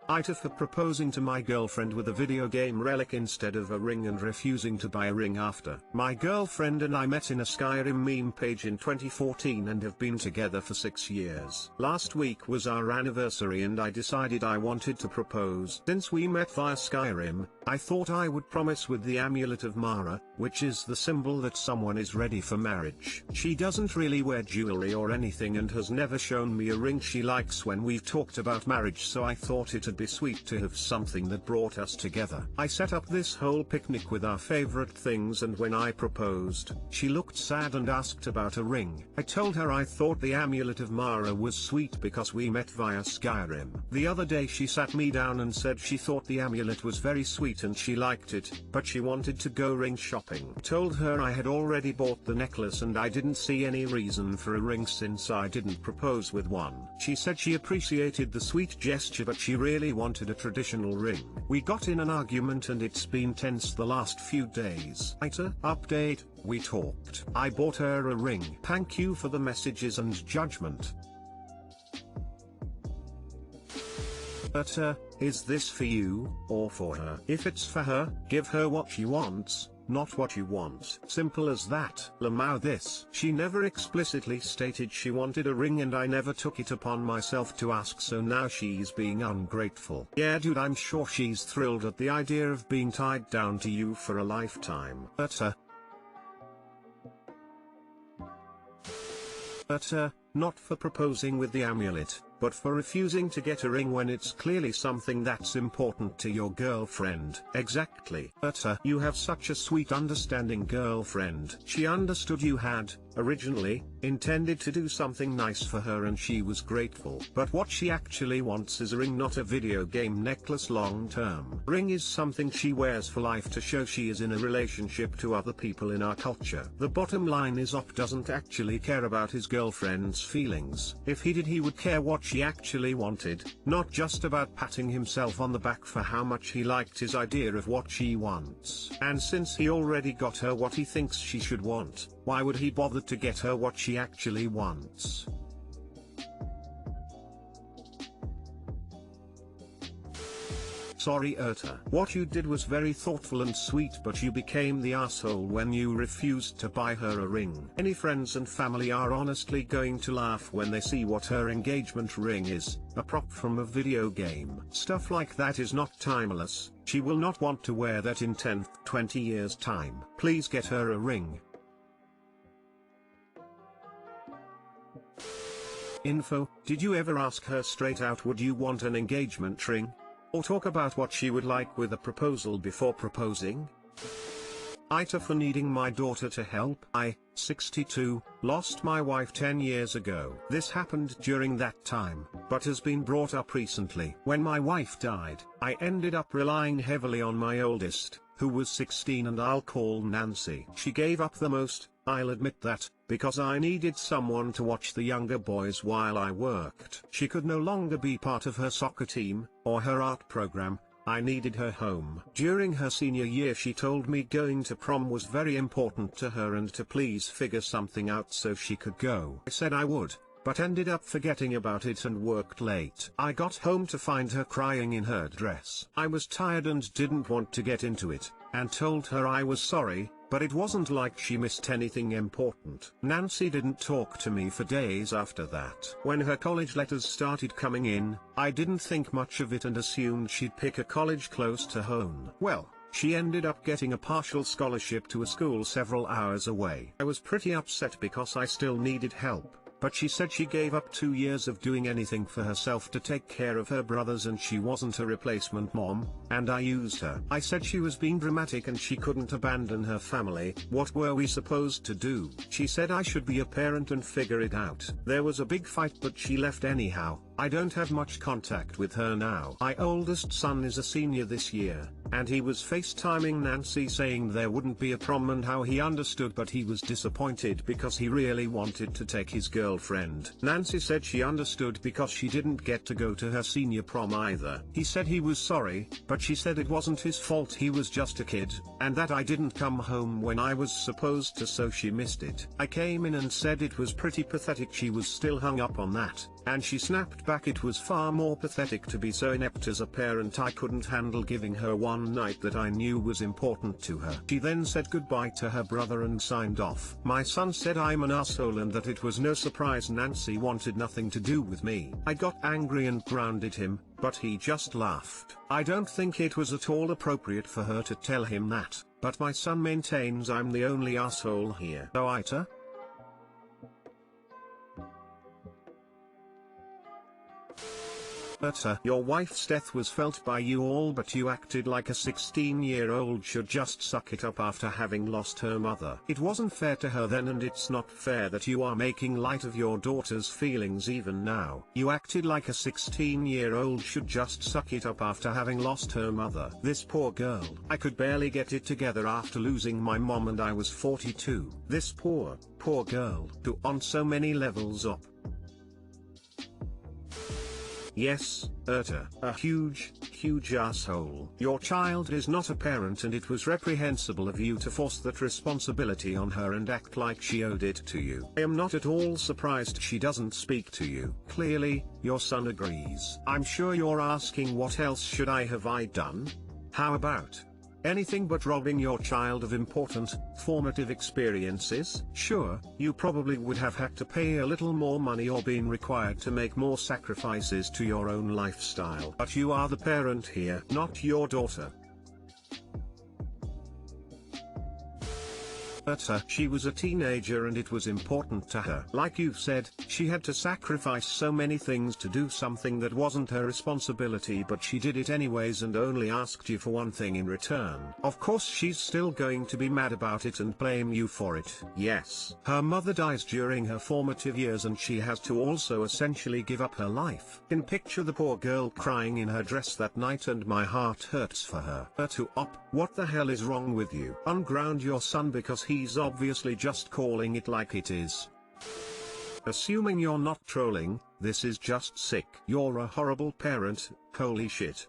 AITA for proposing to my girlfriend with a video game relic instead of a ring and refusing to buy a ring after. My girlfriend and I met in a Skyrim meme page in 2014 and have been together for 6 years. Last week was our anniversary and I decided I wanted to propose. Since we met via Skyrim, I thought I would promise with the amulet of Mara, which is the symbol that someone is ready for marriage. She doesn't really wear jewelry or anything and has never shown me a ring she likes when we've talked about marriage, so I thought it'd be sweet to have something that brought us together. I set up this whole picnic with our favorite things, and when I proposed, she looked sad and asked about a ring. I told her I thought the amulet of Mara was sweet because we met via Skyrim. The other day she sat me down and said she thought the amulet was very sweet and she liked it, but she wanted to go ring shopping. Told her I had already bought the necklace and I didn't see any reason for a ring since I didn't propose with one. She said she appreciated the sweet gesture but she really wanted a traditional ring. We got in an argument and it's been tense the last few days. AITA update, we talked. I bought her a ring. Thank you for the messages and judgment. But is this for you, or for her? If it's for her, give her what she wants, not what you want. Simple as that. Lamau this. She never explicitly stated she wanted a ring and I never took it upon myself to ask, so now she's being ungrateful. Yeah dude, I'm sure she's thrilled at the idea of being tied down to you for a lifetime. Not for proposing with the amulet, but for refusing to get a ring when it's clearly something that's important to your girlfriend. Exactly. You have such a sweet understanding girlfriend. She understood you had, originally, intended to do something nice for her and she was grateful. But what she actually wants is a ring, not a video game necklace long term. Ring is something she wears for life to show she is in a relationship to other people in our culture. The bottom line is Op doesn't actually care about his girlfriend's feelings. If he did, he would care what she actually wanted, not just about patting himself on the back for how much he liked his idea of what she wants. And since he already got her what he thinks she should want, why would he bother to get her what she actually wants? Sorry AITA. What you did was very thoughtful and sweet, but you became the asshole when you refused to buy her a ring. Any friends and family are honestly going to laugh when they see what her engagement ring is, a prop from a video game. Stuff like that is not timeless. She will not want to wear that in 10-20 years time. Please get her a ring. Info, did you ever ask her straight out would you want an engagement ring? Or talk about what she would like with a proposal before proposing? AITA for needing my daughter to help. I, 62, lost my wife 10 years ago. This happened during that time, but has been brought up recently. When my wife died, I ended up relying heavily on my oldest, who was 16, and I'll call Nancy. She gave up the most, I'll admit that, because I needed someone to watch the younger boys while I worked. She could no longer be part of her soccer team, or her art program. I needed her home. During her senior year she told me going to prom was very important to her and to please figure something out so she could go. I said I would, but ended up forgetting about it and worked late. I got home to find her crying in her dress. I was tired and didn't want to get into it, and told her I was sorry, but it wasn't like she missed anything important. Nancy didn't talk to me for days after that. When her college letters started coming in, I didn't think much of it and assumed she'd pick a college close to home. Well, she ended up getting a partial scholarship to a school several hours away. I was pretty upset because I still needed help. But she said she gave up 2 years of doing anything for herself to take care of her brothers and she wasn't a replacement mom, and I used her. I said she was being dramatic and she couldn't abandon her family. What were we supposed to do? She said I should be a parent and figure it out. There was a big fight but she left anyhow. I don't have much contact with her now. My oldest son is a senior this year, and he was FaceTiming Nancy saying there wouldn't be a prom and how he understood, but he was disappointed because he really wanted to take his girlfriend. Nancy said she understood because she didn't get to go to her senior prom either. He said he was sorry, but she said it wasn't his fault, he was just a kid, and that I didn't come home when I was supposed to, so she missed it. I came in and said it was pretty pathetic she was still hung up on that, And she snapped back, "It was far more pathetic to be so inept as a parent. I couldn't handle giving her one night that I knew was important to her." She then said goodbye to her brother and signed off. My son said I'm an asshole and that it was no surprise Nancy wanted nothing to do with me. I got angry and grounded him, but he just laughed. I don't think it was at all appropriate for her to tell him that, but my son maintains I'm the only asshole here. So AITA? Your wife's death was felt by you all, but you acted like a 16-year-old should just suck it up after having lost her mother. It wasn't fair to her then, and it's not fair that you are making light of your daughter's feelings even now. You acted like a 16-year-old should just suck it up after having lost her mother. This poor girl. I could barely get it together after losing my mom and I was 42. This poor girl. On so many levels up. Yes, AITA, a huge asshole. Your child is not a parent, and it was reprehensible of you to force that responsibility on her and act like she owed it to you. I am not at all surprised she doesn't speak to you. Clearly, your son agrees. I'm sure you're asking, what else should I have done? How about anything but robbing your child of important, formative experiences? Sure, you probably would have had to pay a little more money or been required to make more sacrifices to your own lifestyle. But you are the parent here, not your daughter. She was a teenager and it was important to her. Like you said, she had to sacrifice so many things to do something that wasn't her responsibility, but she did it anyways and only asked you for one thing in return. Of course she's still going to be mad about it and blame you for it. Yes, her mother dies during her formative years and she has to also essentially give up her life. Can picture the poor girl crying in her dress that night and my heart hurts for her. What the hell is wrong with you? Unground your son because he's obviously just calling it like it is. Assuming you're not trolling, this is just sick. You're a horrible parent, holy shit.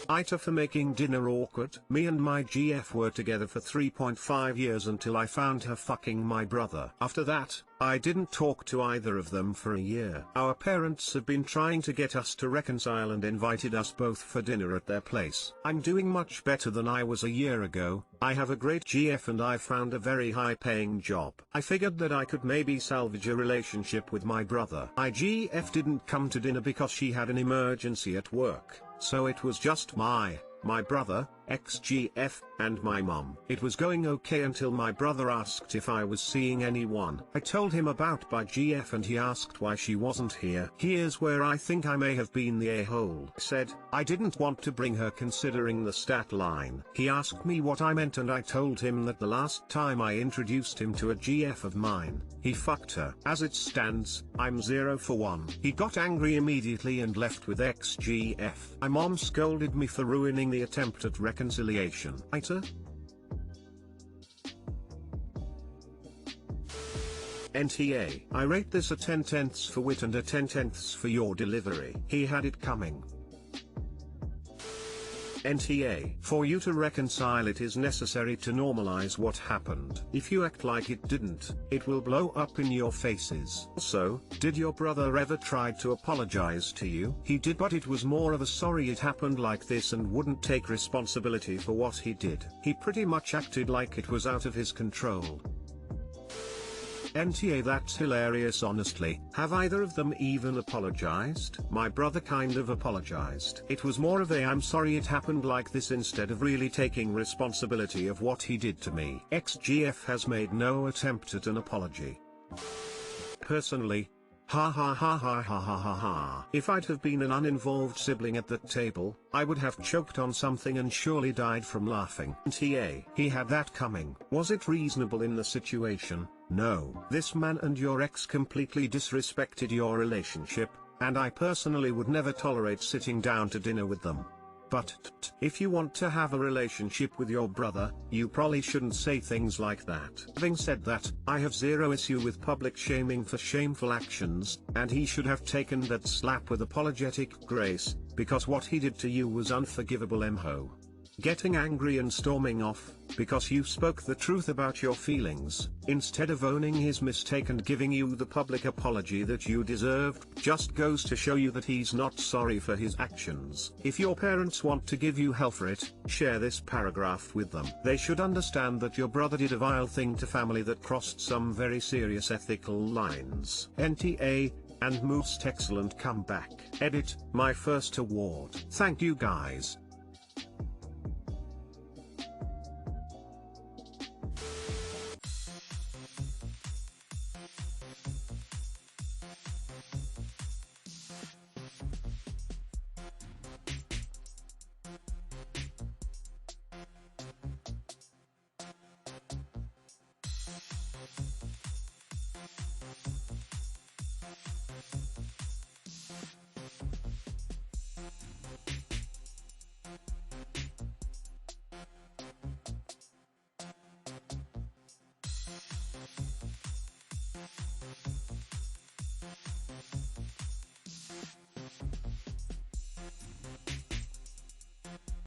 AITA for making dinner awkward. Me and my GF were together for 3.5 years until I found her fucking my brother. After that, I didn't talk to either of them for a year. Our parents have been trying to get us to reconcile and invited us both for dinner at their place. I'm doing much better than I was a year ago. I have a great GF and I found a very high-paying job. I figured that I could maybe salvage a relationship with my brother. My GF didn't come to dinner because she had an emergency at work. So it was just my brother, ex-GF, and my mom. It was going okay until my brother asked if I was seeing anyone. I told him about my GF and he asked why she wasn't here. Here's where I think I may have been the a-hole. I said, I didn't want to bring her considering the stat line. He asked me what I meant and I told him that the last time I introduced him to a GF of mine, he fucked her. As it stands, I'm 0 for 1. He got angry immediately and left with ex-GF. My mom scolded me for ruining the attempt at reconciliation. AITA? NTA. I rate this a 10/10 for wit and a 10/10 for your delivery. He had it coming. NTA. For you to reconcile, it is necessary to normalize what happened. If you act like it didn't, it will blow up in your faces. Also, did your brother ever try to apologize to you? He did, but it was more of a sorry it happened like this and wouldn't take responsibility for what he did. He pretty much acted like it was out of his control. NTA. That's hilarious honestly. Have either of them even apologized? My brother kind of apologized. It was more of a I'm sorry it happened like this instead of really taking responsibility of what he did to me. Ex-GF has made no attempt at an apology. Personally, ha ha ha ha ha ha ha ha. If I'd have been an uninvolved sibling at that table, I would have choked on something and surely died from laughing. NTA. He had that coming. Was it reasonable in the situation? No. This man and your ex completely disrespected your relationship, and I personally would never tolerate sitting down to dinner with them. But, if you want to have a relationship with your brother, you probably shouldn't say things like that. Having said that, I have zero issue with public shaming for shameful actions, and he should have taken that slap with apologetic grace, because what he did to you was unforgivable. getting angry and storming off, because you spoke the truth about your feelings, instead of owning his mistake and giving you the public apology that you deserved, just goes to show you that he's not sorry for his actions. If your parents want to give you hell for it, share this paragraph with them. They should understand that your brother did a vile thing to family that crossed some very serious ethical lines. NTA, and most excellent comeback. Edit, my first award. Thank you guys.